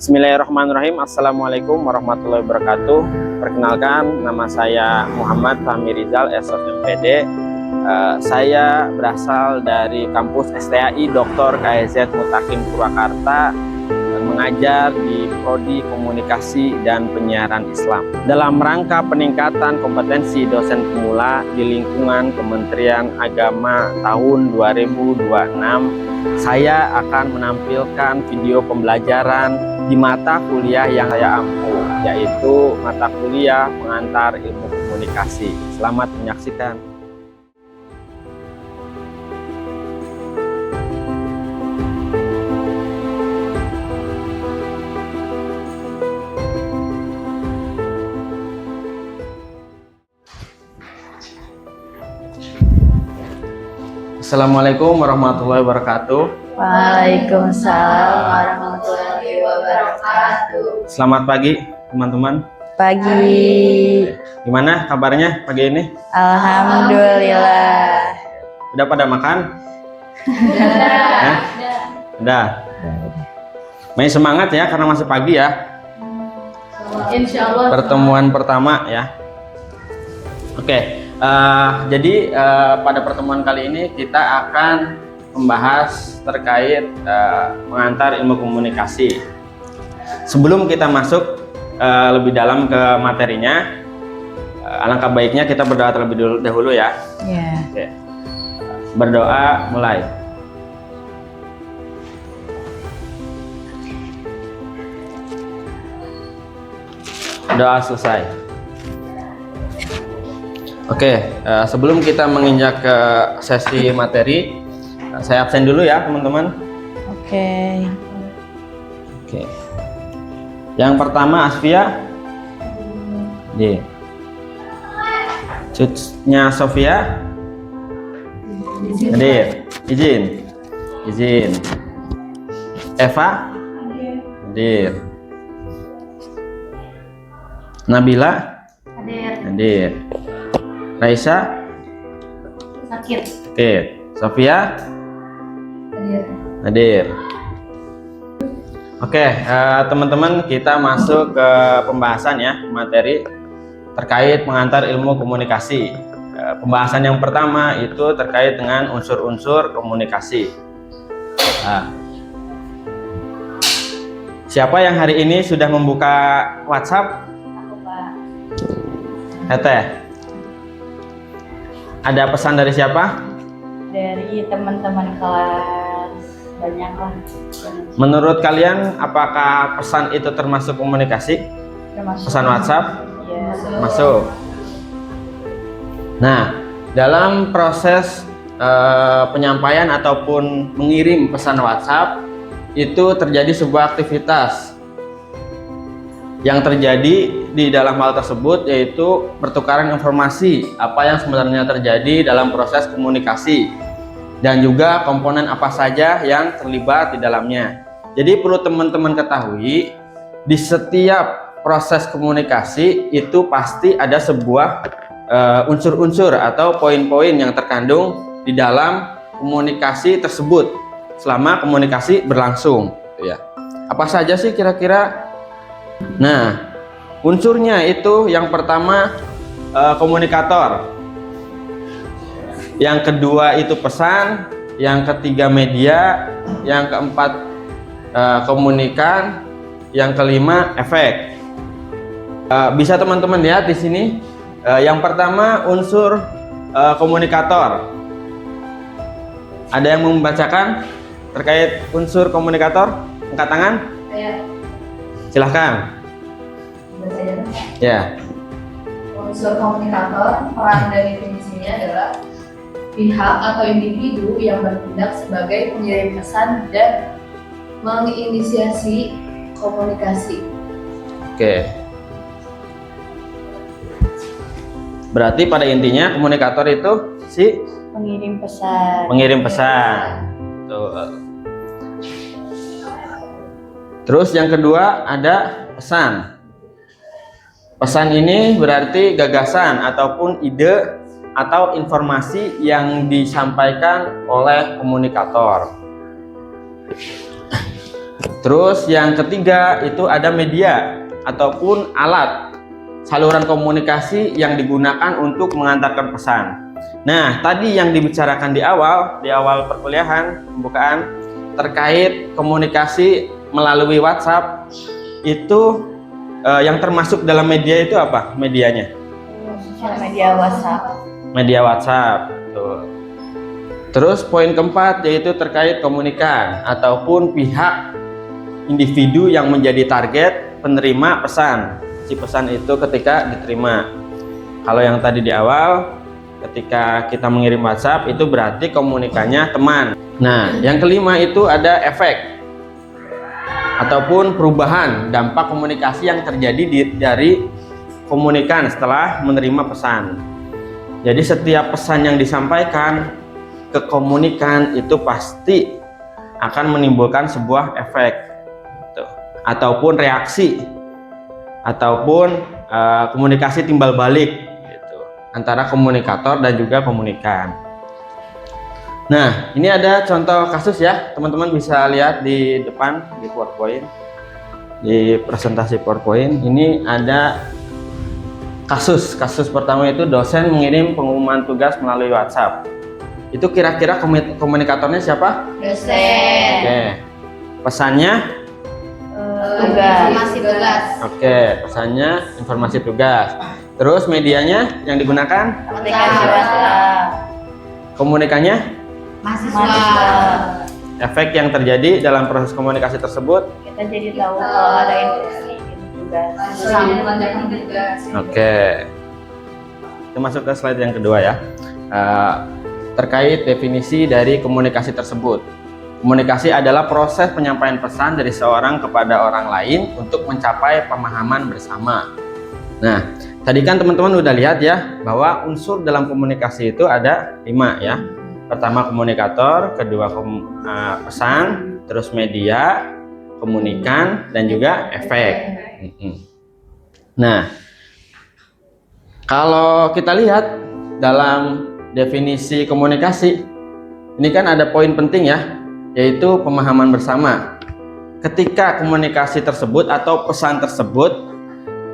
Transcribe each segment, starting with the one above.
Bismillahirrahmanirrahim. Assalamualaikum warahmatullahi wabarakatuh. Perkenalkan, nama saya Muhammad Fahmi Rizal, SOSMPD. Saya berasal dari kampus STAI Dr. KZ Mutakin Purwakarta, mengajar di Prodi Komunikasi dan Penyiaran Islam. Dalam rangka peningkatan kompetensi dosen pemula di lingkungan Kementerian Agama tahun 2026, saya akan menampilkan video pembelajaran di mata kuliah yang saya ampu, yaitu mata kuliah pengantar ilmu komunikasi. Selamat menyaksikan. Assalamualaikum warahmatullahi wabarakatuh. Waalaikumsalam warahmatullahi wabarakatuh. Selamat pagi teman-teman. Pagi. Gimana kabarnya pagi ini? Alhamdulillah. Udah pada makan? Udah. Udah. Main semangat ya karena masih pagi ya. Insya Allah. Pertemuan pertama ya. Oke. Jadi pada pertemuan kali ini kita akan membahas terkait pengantar ilmu komunikasi. Sebelum kita masuk lebih dalam ke materinya, alangkah baiknya kita berdoa terlebih dahulu ya. Ya. Oke. Berdoa mulai. Doa selesai. Oke, sebelum kita menginjak ke sesi materi, saya absen dulu ya teman-teman. Oke. Oke. Yang pertama Asfia. D. Cucunya Sofia. Hadir. Izin. Eva. Hadir. Nabila. Hadir. Raisa. Sakit. Oke. Sofia. Hadir. Oke, teman-teman, kita masuk ke pembahasan ya, materi terkait pengantar ilmu komunikasi. Pembahasan yang pertama itu terkait dengan unsur-unsur komunikasi. Siapa yang hari ini sudah membuka WhatsApp? Aku, Pak. Teteh. Ada pesan dari siapa? Dari teman-teman kelas, banyak lah. Menurut kalian, apakah pesan itu termasuk komunikasi? Termasuk. Pesan WhatsApp? Ya. Masuk. Nah, dalam proses penyampaian ataupun mengirim pesan WhatsApp, itu terjadi sebuah aktivitas yang terjadi di dalam hal tersebut, yaitu pertukaran informasi apa yang sebenarnya terjadi dalam proses komunikasi dan juga komponen apa saja yang terlibat di dalamnya. Jadi perlu teman-teman ketahui, di setiap proses komunikasi itu pasti ada sebuah unsur-unsur atau poin-poin yang terkandung di dalam komunikasi tersebut selama komunikasi berlangsung ya. Apa saja sih kira-kira? Nah, unsurnya itu yang pertama komunikator, yang kedua itu pesan, yang ketiga media, yang keempat komunikan, yang kelima efek. Bisa teman-teman lihat di sini, yang pertama unsur komunikator. Ada yang membacakan terkait unsur komunikator? Angkat tangan. Silahkan. Ya. Unsur komunikator, peran dan definisinya adalah pihak atau individu yang bertindak sebagai pengirim pesan dan menginisiasi komunikasi. Oke. Berarti pada intinya komunikator itu si Pengirim pesan. pengirim pesan. Tuh. Terus yang kedua ada pesan. Pesan ini berarti gagasan ataupun ide atau informasi yang disampaikan oleh komunikator. Terus yang ketiga itu ada media ataupun alat saluran komunikasi yang digunakan untuk mengantarkan pesan. Nah, tadi yang dibicarakan di awal perkuliahan pembukaan terkait komunikasi melalui WhatsApp itu yang termasuk dalam media itu apa medianya? Sosial media WhatsApp. Media WhatsApp. Tuh. Terus poin keempat yaitu terkait komunikan ataupun pihak individu yang menjadi target penerima pesan. Si pesan itu ketika diterima. Kalau yang tadi di awal ketika kita mengirim WhatsApp itu berarti komunikannya teman. Nah, yang kelima itu ada efek ataupun perubahan dampak komunikasi yang terjadi dari komunikan setelah menerima pesan. Jadi setiap pesan yang disampaikan ke komunikan itu pasti akan menimbulkan sebuah efek ataupun reaksi ataupun komunikasi timbal balik gitu, antara komunikator dan juga komunikan. Nah, ini ada contoh kasus ya, teman-teman bisa lihat di depan di PowerPoint, di presentasi PowerPoint. Ini ada kasus pertama itu dosen mengirim pengumuman tugas melalui WhatsApp. Itu kira-kira komunikatornya siapa? Dosen. Oke, pesannya Informasi tugas. Oke, pesannya informasi tugas. Terus medianya yang digunakan? Aplikasi WhatsApp. Komunikannya? Mahasiswa. Efek yang terjadi dalam proses komunikasi tersebut? Kita jadi tahu kalau ada info tugas. Mahasiswa mengerjakan tugas. Oke. Kita masuk ke slide yang kedua ya. Terkait definisi dari komunikasi tersebut. Komunikasi adalah proses penyampaian pesan dari seorang kepada orang lain untuk mencapai pemahaman bersama. Nah, tadi kan teman-teman udah lihat ya bahwa unsur dalam komunikasi itu ada 5 ya. Pertama komunikator, kedua pesan, terus media, komunikan, dan juga efek. Nah, kalau kita lihat dalam definisi komunikasi, ini kan ada poin penting ya, yaitu pemahaman bersama. Ketika komunikasi tersebut atau pesan tersebut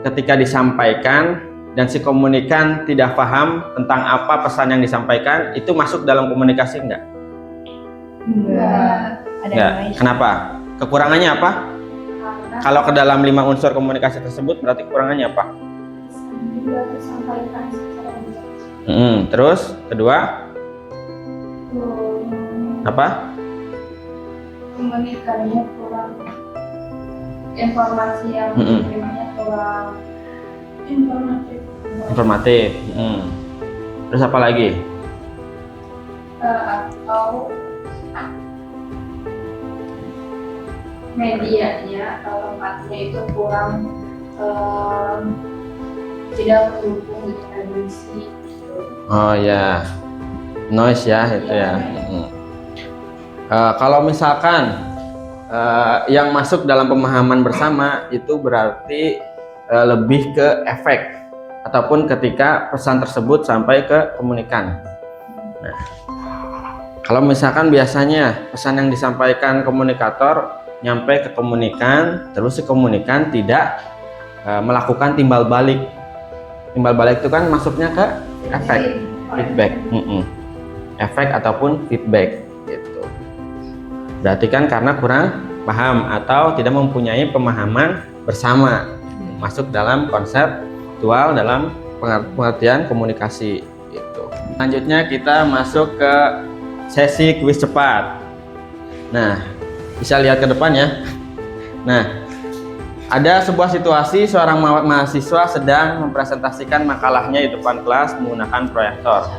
ketika disampaikan dan si komunikan tidak paham tentang apa pesan yang disampaikan, itu masuk dalam komunikasi enggak? Enggak. Kenapa? Kekurangannya apa? Kalau ke dalam 5 unsur komunikasi tersebut berarti kekurangannya apa? Terus kedua apa? Komunikasinya kurang, informasi yang diterimanya kurang informatif. Terus apa lagi? Atau medianya atau tempatnya itu kurang tidak mendukung gitu, emosi gitu. Oh ya, noise ya itu ya. Kalau misalkan yang masuk dalam pemahaman bersama itu berarti lebih ke efek ataupun ketika pesan tersebut sampai ke komunikan. Nah, kalau misalkan biasanya pesan yang disampaikan komunikator nyampe ke komunikan, terus si komunikan tidak melakukan timbal balik. Timbal balik itu kan masuknya ke efek, feedback. Efek ataupun feedback gitu. Berarti kan karena kurang paham atau tidak mempunyai pemahaman bersama, masuk dalam konseptual dalam pengertian komunikasi gitu. Selanjutnya kita masuk ke sesi kuis cepat. Nah, bisa lihat ke depan ya. Nah, ada sebuah situasi seorang mahasiswa sedang mempresentasikan makalahnya di depan kelas menggunakan proyektor.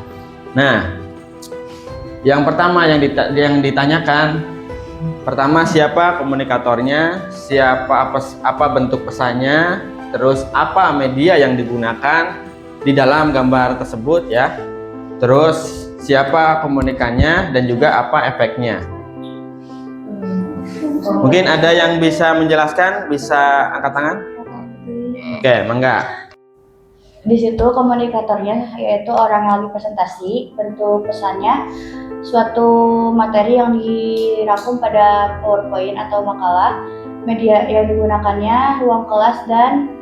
Nah, yang pertama yang ditanyakan, pertama siapa komunikatornya, apa bentuk pesannya, terus apa media yang digunakan di dalam gambar tersebut ya, terus siapa komunikannya dan juga apa efeknya. Mungkin ada yang bisa menjelaskan, bisa angkat tangan? Oke, mangga. Di situ komunikatornya yaitu orang yang lagi presentasi, bentuk pesannya suatu materi yang dirangkum pada PowerPoint atau makalah. Media yang digunakannya ruang kelas dan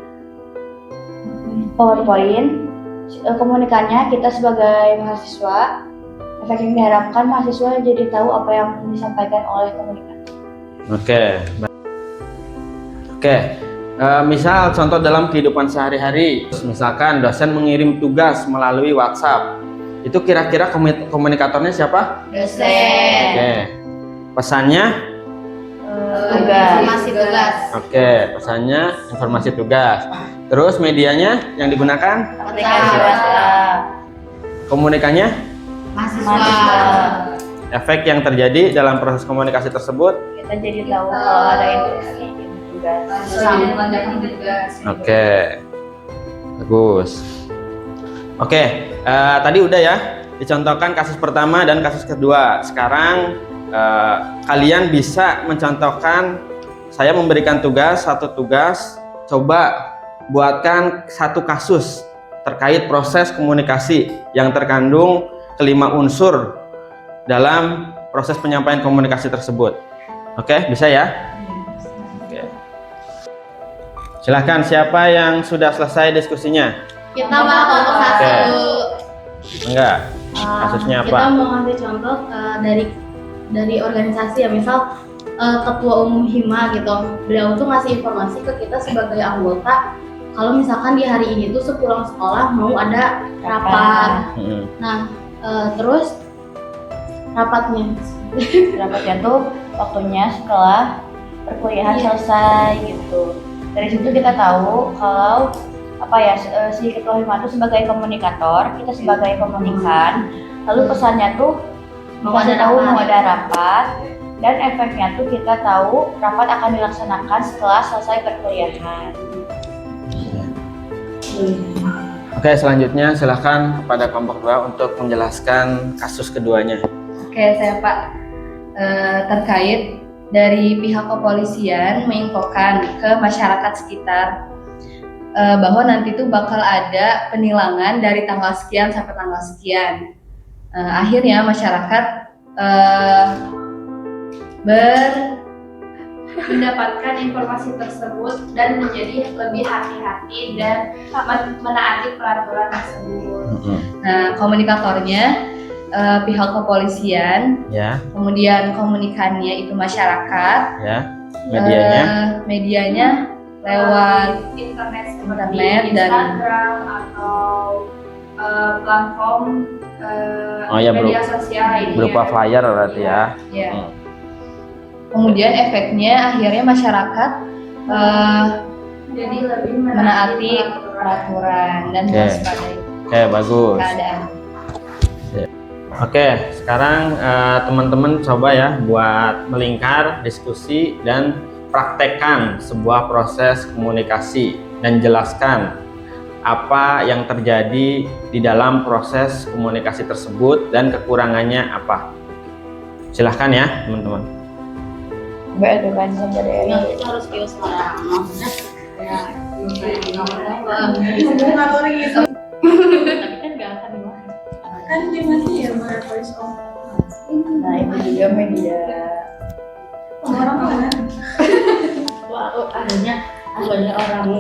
PowerPoint. Komunikannya kita sebagai mahasiswa. Efek yang diharapkan mahasiswa jadi tahu apa yang disampaikan oleh komunikator. Oke. Misal contoh dalam kehidupan sehari-hari, misalkan dosen mengirim tugas melalui WhatsApp, itu kira-kira komunikatornya siapa? Dosen. Oke. Pesannya? Informasi tugas. Oke, pesannya informasi tugas. Terus medianya yang digunakan? Aplikasi WhatsApp. Komunikannya? Mahasiswa. Efek yang terjadi dalam proses komunikasi tersebut? Kita jadi tahu kalau ada interaksi tugas. Oke, bagus. Oke, tadi udah ya dicontohkan kasus pertama dan kasus kedua. Sekarang kalian bisa mencontohkan, saya memberikan satu tugas, coba buatkan satu kasus terkait proses komunikasi yang terkandung kelima unsur dalam proses penyampaian komunikasi tersebut. Oke, bisa ya? Oke. Silahkan, siapa yang sudah selesai diskusinya? Kita mau kelompok satu. Enggak. Kasusnya apa? Kita mau ngambil contoh dari organisasi ya, misal ketua umum Hima gitu. Beliau tuh ngasih informasi ke kita sebagai anggota kalau misalkan di hari ini tuh sepulang sekolah mau ada rapat. Nah, terus rapatnya tuh waktunya setelah perkuliahan selesai gitu. Dari situ kita tahu kalau si ketua Hima itu sebagai komunikator, kita sebagai komunikan. Lalu pesannya tuh mau ada rapat, dan efeknya tuh kita tahu rapat akan dilaksanakan setelah selesai perkuliahan. Oke, selanjutnya silahkan kepada kelompok 2 untuk menjelaskan kasus keduanya. Oke, saya Pak, terkait dari pihak kepolisian menginfokan ke masyarakat sekitar bahwa nanti tuh bakal ada penilangan dari tanggal sekian sampai tanggal sekian. Akhirnya masyarakat mendapatkan informasi tersebut dan menjadi lebih hati-hati dan menaati peraturan tersebut. Nah, komunikatornya pihak kepolisian, Ya. kemudian komunikannya itu masyarakat, Ya. Medianya? Medianya lewat internet dan Instagram atau platform media sosial lainnya. Berupa flyer berarti ya. Ya. Kemudian efeknya akhirnya masyarakat Jadi lebih menaati peraturan dan Oke. waspadai Oke, bagus. keadaan. Oke, sekarang teman-teman coba ya buat melingkar, diskusi, dan praktekkan sebuah proses komunikasi dan jelaskan apa yang terjadi di dalam proses komunikasi tersebut dan kekurangannya apa. Silahkan ya teman-teman. Mbak itu kan sebenarnya. Kita harus kios orang, maksudnya tapi kan nggak akan dimakan. Kan dia masih ya voice over. Nah itu juga media. Orang mana? Wah, adanya orang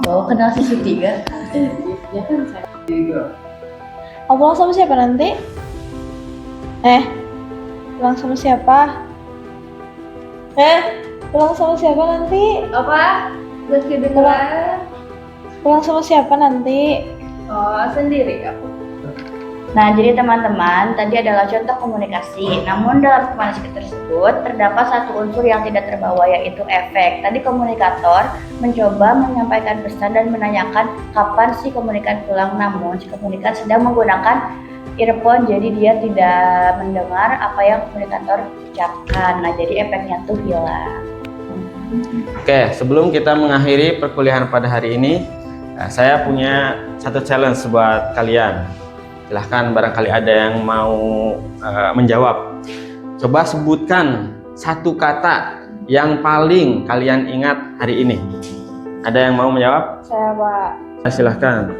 Oh, kenal sisi 3. ya kan saya. Pulang sama siapa nanti? Pulang sama siapa? Pulang sama siapa nanti? Apa? Terus kedengeran? Pulang sama siapa nanti? Oh, sendiri aku. Nah, jadi teman-teman, tadi adalah contoh komunikasi. Namun dalam komunikasi tersebut terdapat satu unsur yang tidak terbawa, yaitu efek. Tadi komunikator mencoba menyampaikan pesan dan menanyakan kapan si komunikan pulang, namun si komunikan sedang menggunakan earphone, jadi dia tidak mendengar apa yang komunikator ucapkan. Nah, jadi efeknya tuh hilang. Oke, sebelum kita mengakhiri perkuliahan pada hari ini, saya punya satu challenge buat kalian. Silahkan barangkali ada yang mau menjawab. Coba sebutkan satu kata yang paling kalian ingat hari ini. Ada yang mau menjawab? Saya Pak. Silahkan.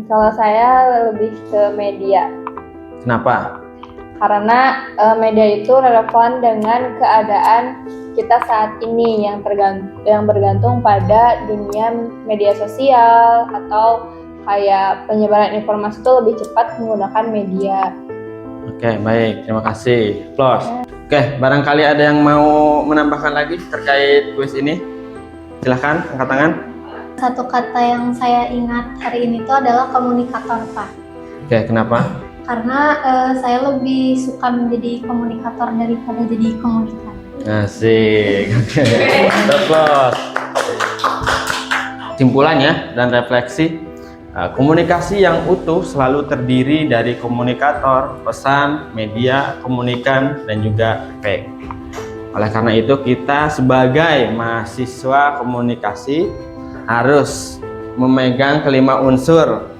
Kalau saya lebih ke media. Kenapa? Karena media itu relevan dengan keadaan kita saat ini yang bergantung pada dunia media sosial atau kayak penyebaran informasi itu lebih cepat menggunakan media. Oke, baik. Terima kasih. Plus. Oke, barangkali ada yang mau menambahkan lagi terkait kuis ini? Silahkan, angkat tangan. Satu kata yang saya ingat hari ini itu adalah komunikator, Pak. Oke, kenapa? Karena saya lebih suka menjadi komunikator daripada jadi komunikan. Asik. Oke. Plus. Simpulannya dan refleksi, komunikasi yang utuh selalu terdiri dari komunikator, pesan, media, komunikan, dan juga efek. Oleh karena itu, kita sebagai mahasiswa komunikasi harus memegang kelima unsur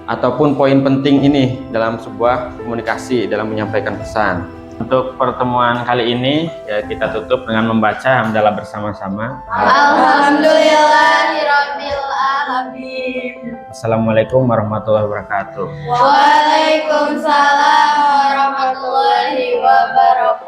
ataupun poin penting ini dalam sebuah komunikasi, dalam menyampaikan pesan. Untuk pertemuan kali ini, ya, kita tutup dengan membaca hamdalah bersama-sama. Alhamdulillahirabbil alamin. Assalamualaikum warahmatullahi wabarakatuh. Waalaikumsalam warahmatullahi wabarakatuh.